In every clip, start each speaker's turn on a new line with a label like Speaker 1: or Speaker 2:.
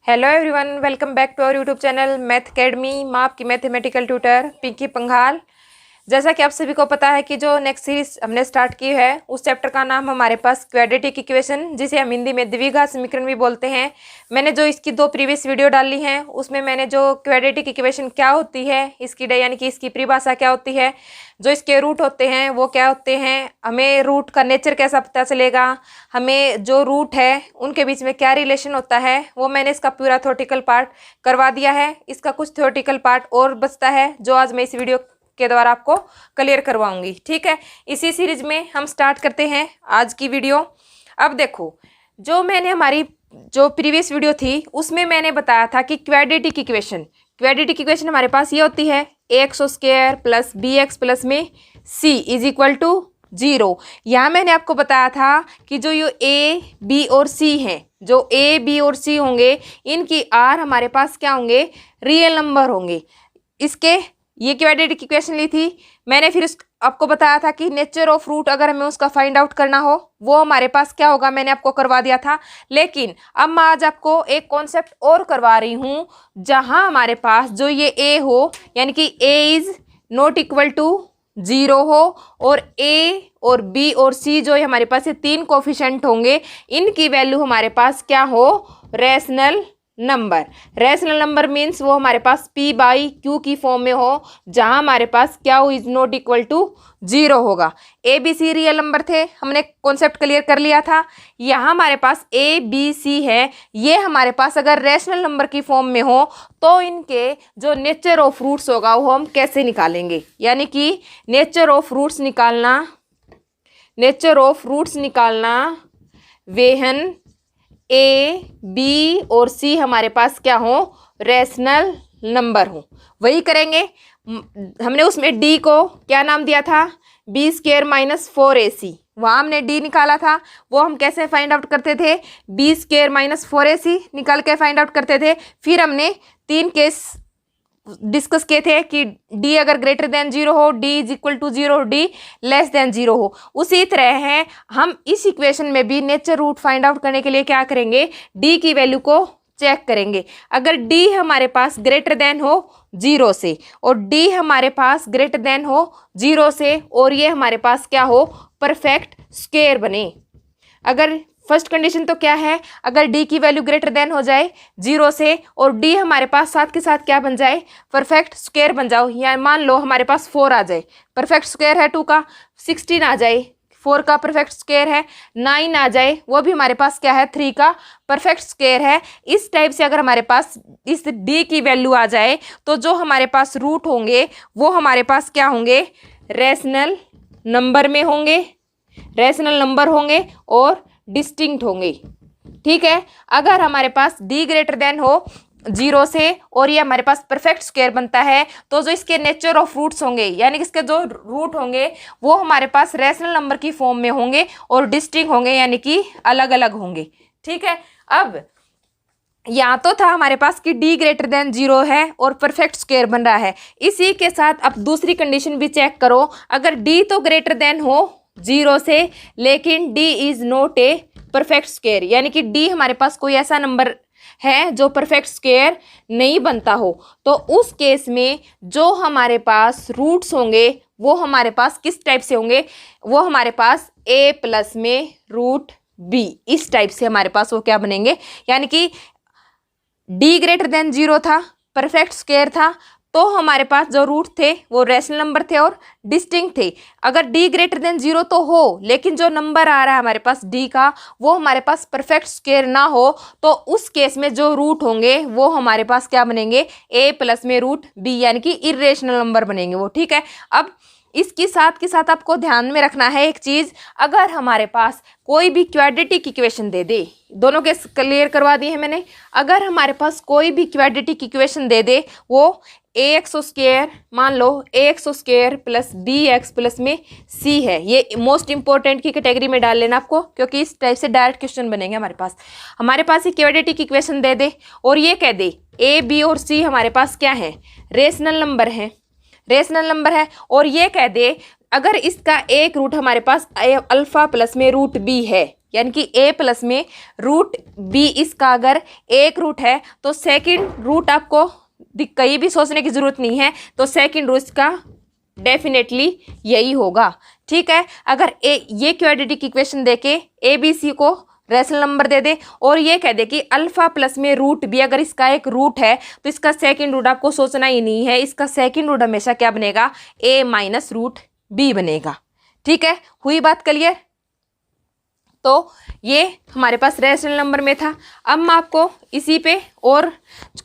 Speaker 1: Hello everyone, welcome back to our YouTube channel math academy. मैं आपकी mathematical tutor Pinky Panghal. जैसा कि आप सभी को पता है कि जो नेक्स्ट सीरीज हमने स्टार्ट की है उस चैप्टर का नाम हमारे पास क्वाड्रेटिक इक्वेशन, जिसे हम हिंदी में द्विघात समीकरण भी बोलते हैं। मैंने जो इसकी 2 प्रीवियस वीडियो डाली हैं उसमें मैंने जो क्वाड्रेटिक इक्वेशन क्या होती है, इसकी यानी कि इसकी परिभाषा क्या होती है, जो इसके रूट होते हैं वो क्या होते हैं, हमें रूट का नेचर कैसा पता चलेगा, हमें जो रूट है उनके बीच में क्या रिलेशन होता है, वो मैंने इसका पूरा थ्योरेटिकल पार्ट करवा दिया है। इसका कुछ थ्योरेटिकल पार्ट और बचता है जो आज मैं इस वीडियो के द्वारा आपको क्लियर करवाऊंगी। ठीक है, इसी सीरीज में हम स्टार्ट करते हैं आज की वीडियो। अब देखो, जो मैंने हमारी जो प्रीवियस वीडियो थी उसमें मैंने बताया था कि क्वाड्रेटिक इक्वेशन हमारे पास ये होती है ax² प्लस bx प्लस में c इज इक्वल टू 0। यहाँ मैंने आपको बताया था कि जो ये a, b और c हैं, जो a, b और c होंगे इनकी r हमारे पास क्या होंगे, रियल नंबर होंगे। इसके ये क्वाड्रेटिक इक्वेशन ली थी मैंने, फिर आपको बताया था कि नेचर ऑफ रूट अगर हमें उसका फाइंड आउट करना हो वो हमारे पास क्या होगा, मैंने आपको करवा दिया था। लेकिन अब मैं आज आपको एक कॉन्सेप्ट और करवा रही हूँ, जहाँ हमारे पास जो ये a हो यानी कि a is not equal to 0 हो और a और b और c जो हमारे पास ये 3 कोफिशिएंट होंगे, इनकी वैल्यू हमारे पास क्या हो, रेशनल नंबर मीन्स वो हमारे पास p बाई q की फॉर्म में हो, जहां हमारे पास क्या हो, इज नॉट इक्वल टू 0 होगा। a b c real number थे, हमने कॉन्सेप्ट क्लियर कर लिया था। यहाँ हमारे पास a b c है, ये हमारे पास अगर रेशनल नंबर की फॉर्म में हो तो इनके जो नेचर ऑफ रूट्स होगा वो हम कैसे निकालेंगे, यानी कि नेचर ऑफ रूट्स निकालना वेहन ए बी और सी हमारे पास क्या हो, रेशनल नंबर हो, वही करेंगे। हमने उसमें डी को क्या नाम दिया था, b² माइनस 4ac, वहाँ हमने डी निकाला था। वो हम कैसे फाइंड आउट करते थे, b² माइनस 4ac निकाल के फाइंड आउट करते थे। फिर हमने 3 केस डिस्कस किए थे कि d अगर ग्रेटर देन 0 हो, d is equal to 0, d less than 0 हो। उसी तरह है हम इस इक्वेशन में भी नेचर रूट फाइंड आउट करने के लिए क्या करेंगे, d की वैल्यू को चेक करेंगे। अगर d हमारे पास ग्रेटर देन हो 0 से और d हमारे पास ग्रेटर देन हो 0 से और ये हमारे पास क्या हो, परफेक्ट स्क्वायर बने। अगर फर्स्ट कंडीशन तो क्या है, अगर d की वैल्यू ग्रेटर देन हो जाए 0 से और d हमारे पास साथ के साथ क्या बन जाए, परफेक्ट स्क्वायर बन जाओ। या मान लो हमारे पास 4 आ जाए, परफेक्ट स्क्वायर है 2 का, 16 आ जाए 4 का परफेक्ट स्क्वायर है, 9 आ जाए वो भी हमारे पास क्या है, 3 का परफेक्ट स्क्वायर है। इस टाइप से अगर हमारे पास इस d की वैल्यू आ जाए तो जो हमारे पास रूट होंगे वो हमारे पास क्या होंगे, रेशनल नंबर होंगे और डिस्टिंक्ट होंगे। ठीक है, अगर हमारे पास d ग्रेटर देन हो 0 से और ये हमारे पास परफेक्ट स्क्वायर बनता है तो जो इसके नेचर ऑफ रूट्स होंगे यानी कि इसके जो रूट होंगे वो हमारे पास रेशनल नंबर की फॉर्म में होंगे और डिस्टिंक्ट होंगे, यानी कि अलग अलग होंगे। ठीक है, अब यहाँ तो था हमारे पास कि d ग्रेटर देन 0 है और परफेक्ट स्क्वायर बन रहा है। इसी के साथ अब दूसरी कंडीशन भी चेक करो, अगर d तो ग्रेटर देन हो 0 से लेकिन d is not a perfect square, यानी कि d हमारे पास कोई ऐसा नंबर है जो परफेक्ट स्क्वायर नहीं बनता हो, तो उस केस में जो हमारे पास रूट्स होंगे वो हमारे पास किस टाइप से होंगे, वो हमारे पास a प्लस में रूट b, इस टाइप से हमारे पास वो क्या बनेंगे। यानी कि d ग्रेटर देन 0 था, परफेक्ट स्क्वायर था, तो हमारे पास जो रूट थे वो रेशनल नंबर थे और डिस्टिंक्ट थे। अगर d ग्रेटर देन 0 तो हो लेकिन जो नंबर आ रहा है हमारे पास d का वो हमारे पास परफेक्ट स्क्वायर ना हो, तो उस केस में जो रूट होंगे वो हमारे पास क्या बनेंगे, a प्लस में रूट b, यानी कि इर्रेशनल नंबर बनेंगे वो। ठीक है, अब इसके साथ के साथ आपको ध्यान में रखना है एक चीज़, अगर हमारे पास कोई भी क्वाड्रेटिक इक्वेशन दे दे, दोनों के क्लियर करवा दिए हैं मैंने, अगर हमारे पास कोई भी क्वाड्रेटिक इक्वेशन दे दे वो ax², मान लो ax² प्लस bx प्लस में c है, ये मोस्ट इंपॉर्टेंट की कैटेगरी में डाल लेना आपको, क्योंकि इस टाइप से डायरेक्ट क्वेश्चन बनेंगे। हमारे पास ये क्वाड्रेटिक इक्वेशन दे दे और ये कह दे a b और c हमारे पास क्या है, रेशनल नंबर है और ये कह दे अगर इसका एक रूट हमारे पास अल्फा प्लस में रूट बी है, यानी कि a प्लस में रूट बी इसका अगर एक रूट है, तो सेकंड रूट आपको कहीं भी सोचने की जरूरत नहीं है, तो सेकंड रूट इसका डेफिनेटली यही होगा। ठीक है, अगर ये क्वाड्रेटिक इक्वेशन देके ए बी सी को रैशनल नंबर दे दे और ये कह दे कि अल्फा प्लस में रूट बी अगर इसका एक रूट है, तो इसका सेकंड रूट आपको सोचना ही नहीं है, इसका सेकंड रूट हमेशा क्या बनेगा, a माइनस रूट बी बनेगा। ठीक है, हुई बात क्लियर। तो ये हमारे पास रैशनल नंबर में था। अब मैं आपको इसी पे और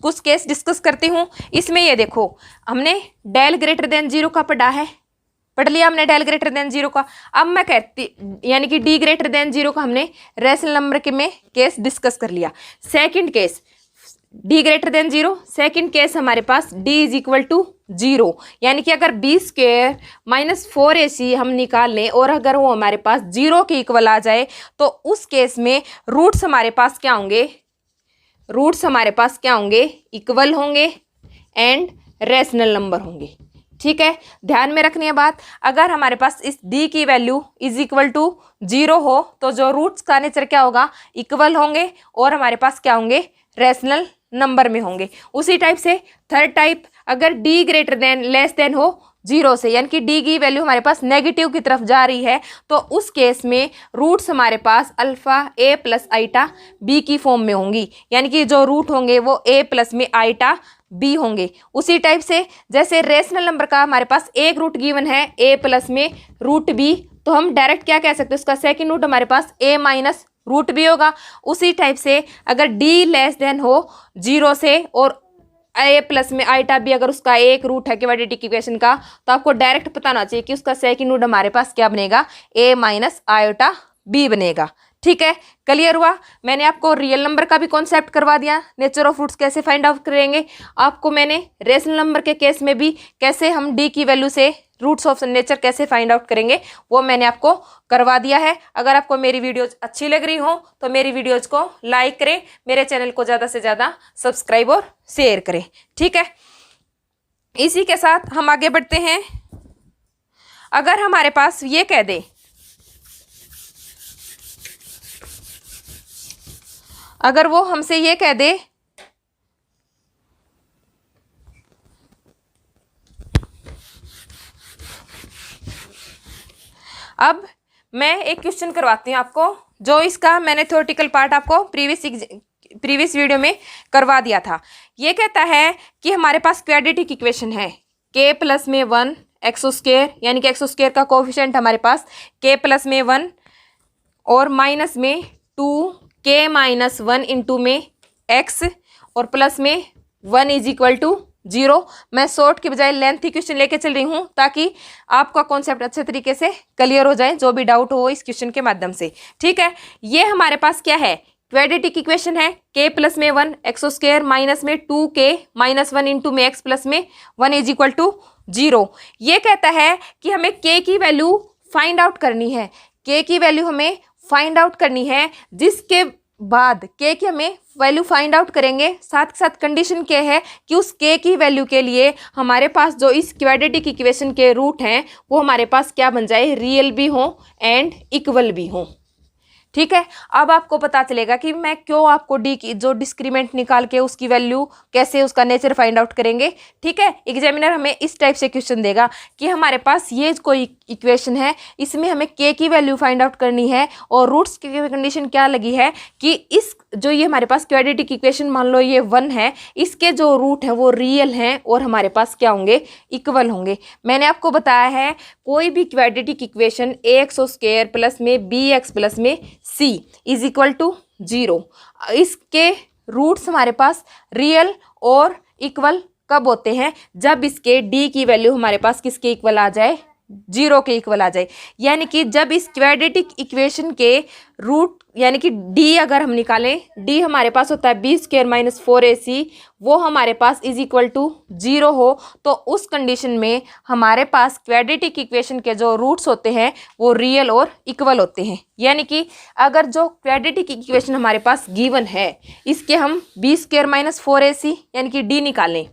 Speaker 1: कुछ केस डिस्कस करती हूँ। इसमें ये देखो, हमने डेल ग्रेटर देन जीरो का पढ़ लिया हमने डेल ग्रेटर देन जीरो का। अब मैं कहती यानी कि डी ग्रेटर देन जीरो का हमने रैशनल नंबर के में केस डिस्कस कर लिया। Second case D greater than zero, second case हमारे पास D is equal to zero, यानी कि अगर बी स्क्वेयर माइनस 4ac हम निकाल लें और अगर वो हमारे पास जीरो के इक्वल आ जाए, तो उस केस में रूट्स हमारे पास क्या होंगे, इक्वल होंगे एंड रैशनल नंबर होंगे। ठीक है, ध्यान में रखनी है बात। अगर हमारे पास इस d की value is equal to zero हो, तो जो रूट्स का नेचर क्या होगा, इक्वल होंगे और हमारे पास क्या होंगे, रैशनल नंबर में होंगे। उसी टाइप से थर्ड टाइप, अगर d greater than less than हो जीरो से, यानी कि d की वैल्यू हमारे पास नेगेटिव की तरफ जा रही है, तो उस केस में रूट्स हमारे पास alpha a plus iota b की फॉर्म में होंगी, यानी कि जो रूट होंगे वो a प्लस में आइटा b होंगे। उसी टाइप से जैसे रेशनल नंबर का हमारे पास एक रूट गिवन है a प्लस में रूट b, तो हम डायरेक्ट क्या कह सकते हैं, उसका सेकंड रूट हमारे पास a माइनस रूट b होगा। उसी टाइप से अगर d लेस देन हो जीरो से और a प्लस में आइटा b अगर उसका एक रूट है क्वाड्रेटिक इक्वेशन का, तो आपको डायरेक्ट पता होना चाहिए कि उसका सेकंड रूट हमारे पास क्या बनेगा, a माइनस आयोटा b बनेगा। ठीक है, क्लियर हुआ। मैंने आपको रियल नंबर का भी कॉन्सेप्ट करवा दिया, नेचर ऑफ रूट्स कैसे फाइंड आउट करेंगे। आपको मैंने रेशनल नंबर के केस में भी कैसे हम डी की वैल्यू से रूट्स ऑफ नेचर कैसे फाइंड आउट करेंगे वो मैंने आपको करवा दिया है। अगर आपको मेरी वीडियोज अच्छी लग रही हो तो मेरी वीडियोज को लाइक करें, मेरे चैनल को ज़्यादा से ज़्यादा सब्सक्राइब और शेयर करें। ठीक है, इसी के साथ हम आगे बढ़ते हैं। अगर हमारे पास ये कह दे, अगर वो हमसे ये कह दे अब मैं एक क्वेश्चन करवाती हूँ आपको, जो इसका मैंने थ्योरेटिकल पार्ट आपको प्रीवियस वीडियो में करवा दिया था। ये कहता है कि हमारे पास क्वाड्रेटिक इक्वेशन है k प्लस में 1 एक्स स्क्वायर, यानी कि एक्स स्क्वायर का कोफिशिएंट हमारे पास k प्लस में 1 और माइनस में 2k माइनस 1 इंटू में x और प्लस में 1 इज इक्वल टू जीरो। मैं शॉर्ट की बजाय लेंथी क्वेश्चन लेके चल रही हूँ ताकि आपका कॉन्सेप्ट अच्छे तरीके से क्लियर हो जाए, जो भी डाउट हो इस क्वेश्चन के माध्यम से। ठीक है, ये हमारे पास क्या है, क्वाड्रेटिक इक्वेशन है k प्लस में 1 एक्स स्क्वायर माइनस में 2k माइनस 1 इंटू में x प्लस में 1 इज इक्वल टू जीरो। ये कहता है कि हमें k की वैल्यू फाइंड आउट करनी है, k की वैल्यू हमें फाइंड आउट करनी है, जिसके बाद k की हमें वैल्यू फाइंड आउट करेंगे। साथ के साथ कंडीशन क्या है कि उस k की वैल्यू के लिए हमारे पास जो इस क्वाड्रेटिक इक्वेशन के रूट हैं वो हमारे पास क्या बन जाए, रियल भी हो एंड इक्वल भी हो। ठीक है, अब आपको पता चलेगा कि मैं क्यों आपको डी की जो डिस्क्रीमेंट निकाल के उसकी वैल्यू कैसे उसका नेचर फाइंड आउट करेंगे। ठीक है, एग्जामिनर हमें इस टाइप से क्वेश्चन देगा कि हमारे पास ये कोई इक्वेशन है, इसमें हमें के की वैल्यू फाइंड आउट करनी है और रूट्स की कंडीशन क्या लगी है कि इस जो ये हमारे पास क्वाड्रेटिक इक्वेशन मान लो ये 1 है, इसके जो रूट हैं वो रियल हैं और हमारे पास क्या होंगे, इक्वल होंगे। मैंने आपको बताया है कोई भी quadratic equation ax square plus में bx प्लस में c is equal to zero, इसके रूट्स हमारे पास रियल और इक्वल कब होते हैं, जब इसके d की वैल्यू हमारे पास किसके इक्वल आ जाए, जीरो के इक्वल आ जाए। यानी कि जब इस क्वाड्रेटिक इक्वेशन के रूट यानी कि d अगर हम निकालें, d हमारे पास होता है b स्क्वायर माइनस 4ac, वो हमारे पास इज इक्वल टू जीरो हो, तो उस कंडीशन में हमारे पास क्वाड्रेटिक इक्वेशन के जो रूट्स होते हैं वो रियल और इक्वल होते हैं। यानी कि अगर जो क्वाड्रेटिक इक्वेशन हमारे पास गिवन है, इसके हम b स्क्वायर माइनस 4ac यानी कि d निकालें,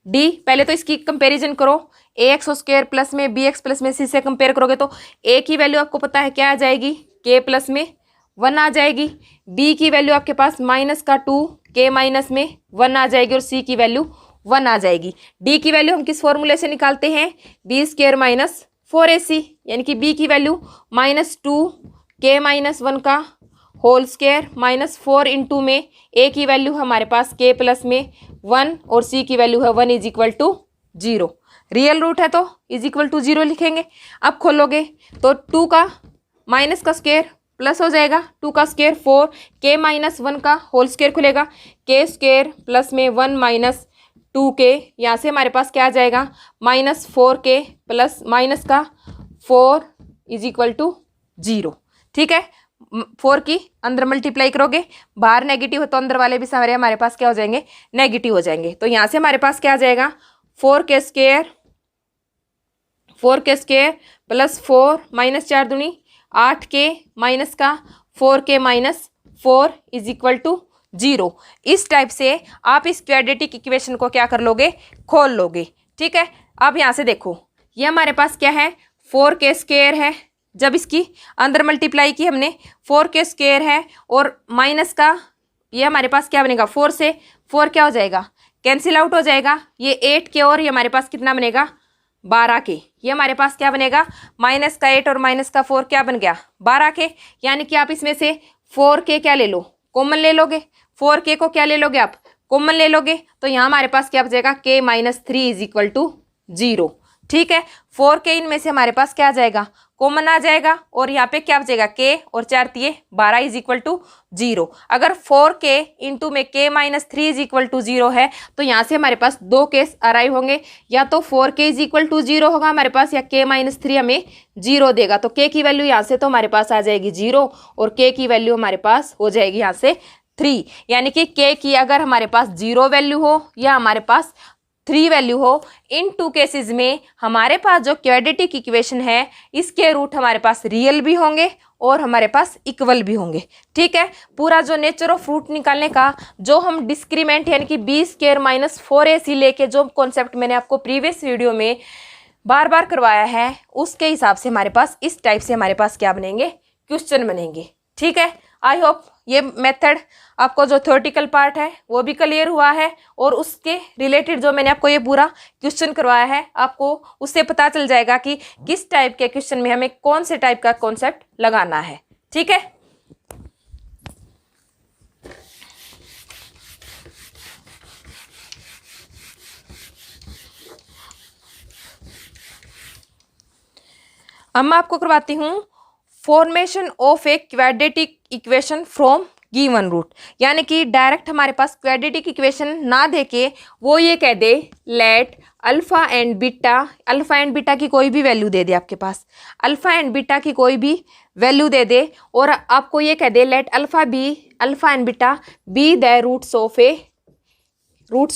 Speaker 1: d पहले तो इसकी कंपेरिजन करो, ए एक्स स्क्वायर प्लस में बी एक्स प्लस में सी से कंपेयर करोगे तो ए की वैल्यू आपको पता है क्या आ जाएगी, के प्लस में 1 आ जाएगी। बी की वैल्यू आपके पास माइनस का 2 के माइनस में 1 आ जाएगी और सी की वैल्यू 1 आ जाएगी। डी की वैल्यू हम किस फॉर्मूले से निकालते हैं, बी स्क्वायर माइनस 4ac, यानी कि बी की वैल्यू -2 के माइनस 1 का होल स्क्वायर -4 इंटू में ए की वैल्यू हमारे पास के प्लस में 1 और सी की वैल्यू है 1 is equal to 0। Real root है तो इज इक्वल टू 0 लिखेंगे। अब खोलोगे तो 2 का माइनस का स्क्वायर प्लस हो जाएगा, 2 का स्क्वायर 4 के माइनस 1 का होल स्क्वायर खुलेगा, के स्क्वायर प्लस में 1 माइनस 2 के, यहाँ से हमारे पास क्या आ जाएगा -4 के प्लस माइनस का 4 इज इक्वल टू 0। ठीक है, 4 की अंदर मल्टीप्लाई करोगे, बाहर नेगेटिव हो तो अंदर वाले भी सारे हमारे पास क्या हो जाएंगे, नेगेटिव हो जाएंगे। तो यहाँ से हमारे पास क्या आ जाएगा 4 के स्क्वायर प्लस 4 माइनस 4 दूनी 8 के माइनस का 4 के माइनस 4 इज इक्वल टू 0। इस टाइप से आप इस क्वाड्रेटिक इक्वेशन को क्या कर लोगे, खोल लोगे। ठीक है, अब यहाँ से देखो ये हमारे पास क्या है 4 के स्क्वायर है, जब इसकी अंदर मल्टीप्लाई की हमने 4 के स्क्वायर है और माइनस का ये हमारे पास क्या बनेगा 4 से 4 क्या हो जाएगा, कैंसिल आउट हो जाएगा। ये 8 के और ये हमारे पास कितना बनेगा 12 के, ये हमारे पास क्या बनेगा माइनस का 8 और माइनस का 4 क्या बन गया 12 के। यानी कि आप इसमें से 4 के क्या ले लो, कॉमन ले लोगे, 4 के को क्या ले लोगे आप कॉमन ले लोगे, तो यहाँ हमारे पास क्या बचेगा के माइनस 3 इज इक्वल टू 0। ठीक है, 4 के इनमें से हमारे पास क्या आ जाएगा कॉमन आ जाएगा और यहाँ पे क्या बचेगा के और 4 तिये 12 इज इक्वल टू 0। अगर 4 के इंटू में के माइनस 3 इज इक्वल टू 0 है तो यहाँ से हमारे पास 2 केस अराइव होंगे, या तो 4 के इज इक्वल टू 0 होगा हमारे पास, या के माइनस 3 हमें 0 देगा। तो के की वैल्यू यहाँ से तो हमारे पास आ जाएगी 0 और के की वैल्यू हमारे पास हो जाएगी यहाँ से 3। यानी कि के की अगर हमारे पास 0 वैल्यू हो या हमारे पास 3 वैल्यू हो, इन 2 केसेस में हमारे पास जो क्वाड्रेटिक इक्वेशन है इसके रूट हमारे पास रियल भी होंगे और हमारे पास इक्वल भी होंगे। ठीक है, पूरा जो नेचर ऑफ रूट निकालने का जो हम डिस्क्रीमेंट यानी कि बी स्क्वायर माइनस 4ac लेके जो कॉन्सेप्ट मैंने आपको प्रीवियस वीडियो में बार बार करवाया है उसके हिसाब से हमारे पास इस टाइप से हमारे पास क्या बनेंगे, क्वेश्चन बनेंगे। ठीक है, आई होप ये मेथड आपको जो थ्योरेटिकल पार्ट है वो भी क्लियर हुआ है और उसके रिलेटेड जो मैंने आपको ये पूरा क्वेश्चन करवाया है आपको उससे पता चल जाएगा कि किस टाइप के क्वेश्चन में हमें कौन से टाइप का कॉन्सेप्ट लगाना है। ठीक है, अब मैं आपको करवाती हूँ formation of a quadratic equation from given root. यानी कि डायरेक्ट हमारे पास क्वाड्रेटिक इक्वेशन ना देके वो ये कह दे लेट अल्फा एंड बीटा की कोई भी वैल्यू दे दे, आपके पास अल्फा एंड बीटा की कोई भी वैल्यू दे दे और आपको ये कह दे let alpha and beta be the roots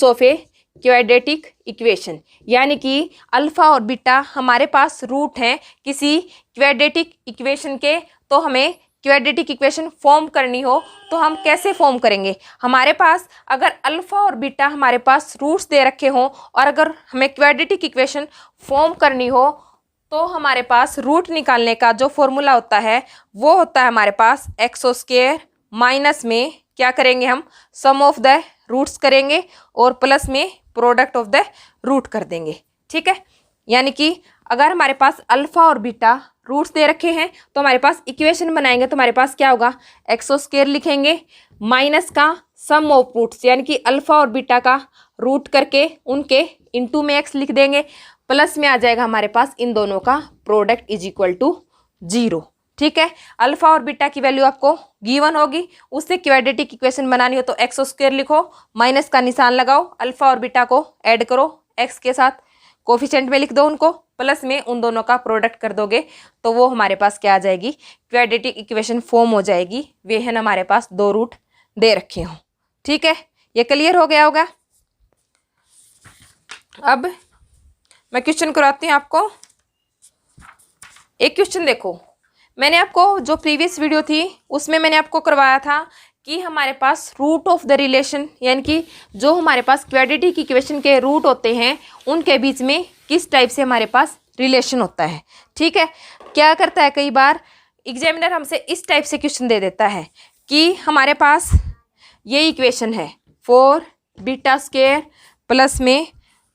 Speaker 1: of a quadratic equation. यानी कि अल्फा और बीटा हमारे पास रूट हैं किसी क्वाड्रेटिक इक्वेशन के, तो हमें क्वाड्रेटिक इक्वेशन फॉर्म करनी हो तो हम कैसे फॉर्म करेंगे। हमारे पास अगर अल्फा और बीटा हमारे पास रूट्स दे रखे हों और अगर हमें क्वाड्रेटिक इक्वेशन फॉर्म करनी हो तो हमारे पास रूट निकालने का जो फॉर्मूला होता है वो होता है हमारे पास एक्स स्क्वायर माइनस में क्या करेंगे हम सम ऑफ द रूट्स करेंगे और प्लस में प्रोडक्ट ऑफ द रूट कर देंगे। ठीक है, यानी कि अगर हमारे पास अल्फा और बीटा रूट्स दे रखे हैं तो हमारे पास इक्वेशन बनाएंगे तो हमारे पास क्या होगा एक्स स्क्वायर लिखेंगे माइनस का सम ऑफ रूट्स यानी कि अल्फा और बीटा का रूट करके उनके इनटू में एक्स लिख देंगे, प्लस में आ जाएगा हमारे पास इन दोनों का प्रोडक्ट इज इक्वल टू 0। ठीक है, अल्फा और बीटा की वैल्यू आपको गिवन होगी, उससे क्वाड्रेटिक इक्वेशन बनानी हो तो एक्स स्क्वायर लिखो, माइनस का निशान लगाओ, अल्फा और बीटा को ऐड करो एक्स के साथ, कोफिशिएंट में लिख दो उनको, प्लस में उन दोनों का प्रोडक्ट कर दोगे तो वो हमारे पास क्या आ जाएगी क्वाड्रेटिक इक्वेशन फॉर्म हो जाएगी। वे है हमारे पास 2 रूट दे रखे हों। ठीक है, ये क्लियर हो गया होगा। अब मैं क्वेश्चन कराती हूँ आपको। एक क्वेश्चन देखो, मैंने आपको जो प्रीवियस वीडियो थी उसमें मैंने आपको करवाया था कि हमारे पास रूट ऑफ द रिलेशन, यानी कि जो हमारे पास क्वाड्रेटिक इक्वेशन के रूट होते हैं उनके बीच में किस टाइप से हमारे पास रिलेशन होता है। ठीक है, क्या करता है, कई बार एग्जामिनर हमसे इस टाइप से क्वेश्चन दे देता है कि हमारे पास ये इक्वेशन है 4 बीटा स्क्वायर प्लस में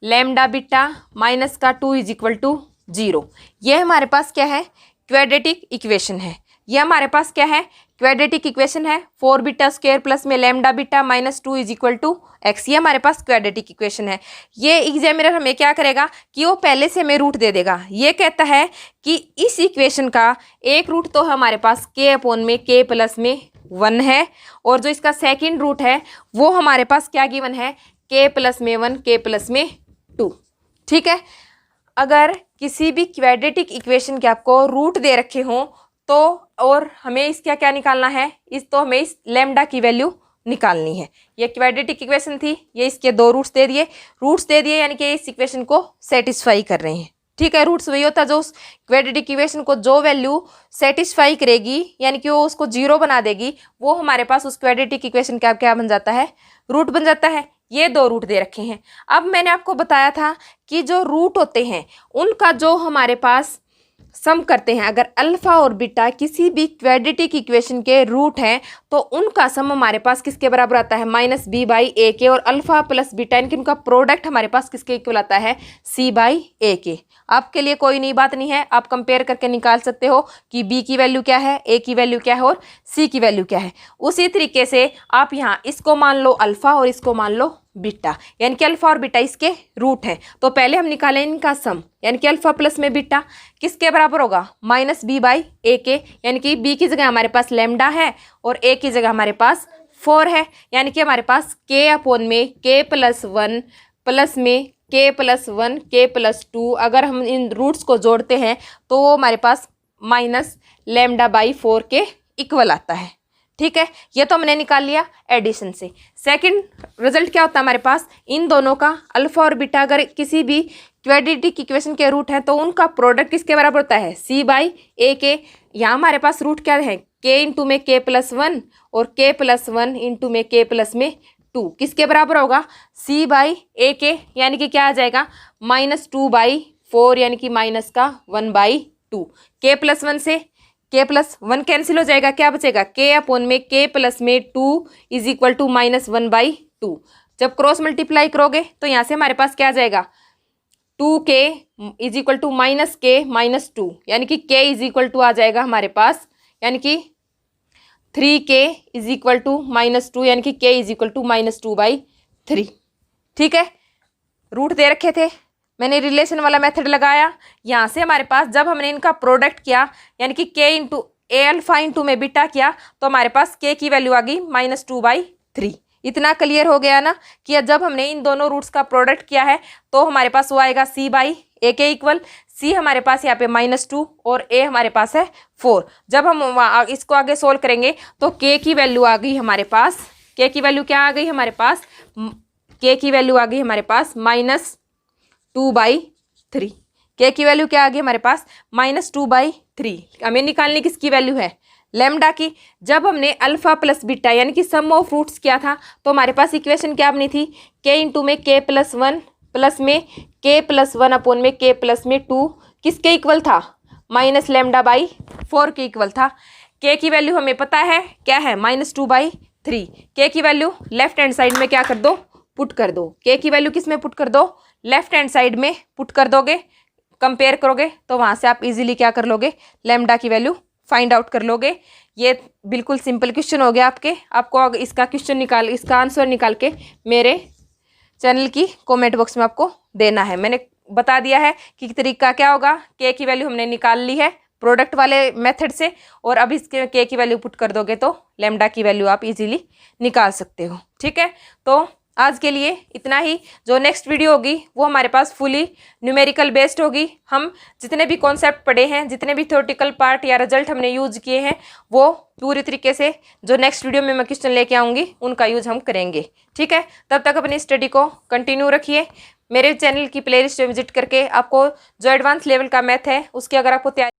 Speaker 1: लैम्डा बीटा माइनस का 2 इज इक्वल टू 0। ये हमारे पास क्या है, क्वाड्रेटिक इक्वेशन है। ये हमारे पास क्या है, क्वाड्रेटिक इक्वेशन है। 4 बीटा स्क्वायर प्लस में lambda beta minus 2 is equal to x, ये हमारे पास क्वाड्रेटिक इक्वेशन है। ये एग्जामिनर हमें क्या करेगा कि वो पहले से हमें रूट दे देगा। ये कहता है कि इस इक्वेशन का एक रूट तो हमारे पास के अपॉन में के प्लस में 1 है, और जो इसका सेकेंड रूट है वो हमारे पास क्या गिवन है, के प्लस में 1 के प्लस में 2। ठीक है, अगर किसी भी क्वाड्रेटिक इक्वेशन के आपको रूट दे रखे हों तो, और हमें इसका क्या निकालना है, हमें इस लैम्डा की वैल्यू निकालनी है। ये क्वाड्रेटिक इक्वेशन थी, ये इसके 2 रूट्स दे दिए यानी कि इस इक्वेशन को सेटिस्फाई कर रहे हैं। ठीक है, रूट्स वही होता है जो उस क्वाड्रेटिक इक्वेशन को जो वैल्यू सेटिस्फाई करेगी, यानी कि वो उसको 0 बना देगी, वो हमारे पास उस क्वाड्रेटिक इक्वेशन का क्या बन जाता है, रूट बन जाता है। ये 2 रूट दे रखे हैं। अब मैंने आपको बताया था कि जो रूट होते हैं उनका जो हमारे पास सम करते हैं, अगर अल्फा और बीटा किसी भी क्वाड्रेटिक इक्वेशन के रूट हैं तो उनका सम हमारे पास किसके बराबर आता है, माइनस बी बाई ए के, और अल्फा प्लस बीटा इनकी उनका प्रोडक्ट हमारे पास किसके इक्वल आता है, सी बाई ए के। आपके लिए कोई नई बात नहीं है, आप कंपेयर करके निकाल सकते हो कि बी की वैल्यू क्या है, ए की वैल्यू क्या है और सी की वैल्यू क्या है। उसी तरीके से आप यहाँ इसको मान लो अल्फा और इसको मान लो बीटा, यानी कि अल्फा और बीटा इसके रूट है। तो पहले हम निकालें इनका सम, यानी कि अल्फा प्लस में बीटा किसके बराबर होगा, माइनस बी बाई ए के, यानी कि बी की जगह हमारे पास लैम्डा है और ए की जगह हमारे पास 4 है, यानी कि हमारे पास के अपॉन में के प्लस 1 प्लस में के प्लस 1 के प्लस 2, अगर हम इन रूट्स को जोड़ते हैं तो वो हमारे पास माइनस लैम्डा बाई 4 के इक्वल आता है। ठीक है, ये तो हमने निकाल लिया एडिशन से। सेकंड रिजल्ट क्या होता है हमारे पास, इन दोनों का अल्फा और बीटा अगर किसी भी क्वाड्रेटिक इक्वेशन के रूट हैं तो उनका प्रोडक्ट किसके बराबर होता है, सी बाई ए के। यहाँ हमारे पास रूट क्या है, के इंटू में के प्लस 1 और के प्लस 1 इंटू में के प्लस में 2 किसके बराबर होगा, सी बाई ए के, यानी कि क्या आ जाएगा, माइनस 2 बाई 4, यानी कि माइनस का 1 बाई 2। के प्लस 1 से के प्लस 1 कैंसिल हो जाएगा, क्या बचेगा, के अपॉन में के प्लस में 2 is equal to minus 1 by 2। जब क्रॉस मल्टीप्लाई करोगे तो यहाँ से हमारे पास क्या आ जाएगा, 2k is equal to minus k minus 2, यानी कि k इज इक्वल टू आ जाएगा हमारे पास, यानी कि 3k is equal to minus 2, यानी कि k is equal to minus 2 by 3। ठीक है, रूट दे रखे थे, मैंने रिलेशन वाला मेथड लगाया। यहाँ से हमारे पास जब हमने इनका प्रोडक्ट किया, यानी कि के इंटू ए अल्फा इंटू में बीटा किया, तो हमारे पास के की वैल्यू आ गई माइनस 2 बाई 3। इतना क्लियर हो गया ना कि जब हमने इन दोनों रूट्स का प्रोडक्ट किया है तो हमारे पास वो आएगा सी बाई ए के इक्वल, सी हमारे पास यहाँ पे माइनस 2 और ए हमारे पास है 4। जब हम इसको आगे सोल्व करेंगे तो के की वैल्यू आ गई हमारे पास, के की वैल्यू क्या आ गई हमारे पास, के की वैल्यू आ गई हमारे पास माइनस 2 बाई 3। के की वैल्यू क्या आ गई हमारे पास, माइनस 2 बाई 3। हमें निकालनी किसकी वैल्यू है, लैम्डा की। जब हमने अल्फा प्लस बीटा यानी कि सम ऑफ रूट्स किया था तो हमारे पास इक्वेशन क्या बनी थी, के इंटू में के प्लस 1 प्लस में के प्लस 1 अपॉन में के प्लस में 2 किसके इक्वल था, माइनस लैम्डा बाई 4 के इक्वल था। के की वैल्यू हमें पता है क्या है, माइनस 2 बाई 3। के की वैल्यू लेफ्ट हैंड साइड में क्या कर दो, पुट कर दो। के की वैल्यू किस में पुट कर दो, लेफ्ट हैंड साइड में पुट कर दोगे, कंपेयर करोगे तो वहाँ से आप इजीली क्या कर लोगे, लैम्डा की वैल्यू फाइंड आउट कर लोगे। ये बिल्कुल सिंपल क्वेश्चन हो गया आपको इसका आंसर निकाल के मेरे चैनल की कमेंट बॉक्स में आपको देना है। मैंने बता दिया है कि तरीका क्या होगा, के की वैल्यू हमने निकाल ली है प्रोडक्ट वाले मेथड से, और अब इसके के की वैल्यू पुट कर दोगे तो लैम्डा की वैल्यू आप इजीली निकाल सकते हो। ठीक है, तो आज के लिए इतना ही। जो नेक्स्ट वीडियो होगी वो हमारे पास फुली न्यूमेरिकल बेस्ड होगी। हम जितने भी कॉन्सेप्ट पढ़े हैं, जितने भी थ्योरेटिकल पार्ट या रिजल्ट हमने यूज किए हैं, वो पूरी तरीके से जो नेक्स्ट वीडियो में मैं क्वेश्चन लेके आऊँगी उनका यूज हम करेंगे। ठीक है, तब तक अपनी स्टडी को कंटिन्यू रखिए। मेरे चैनल की प्लेलिस्ट में विजिट करके आपको जो एडवांस लेवल का मैथ है उसकी अगर आपको तैयारी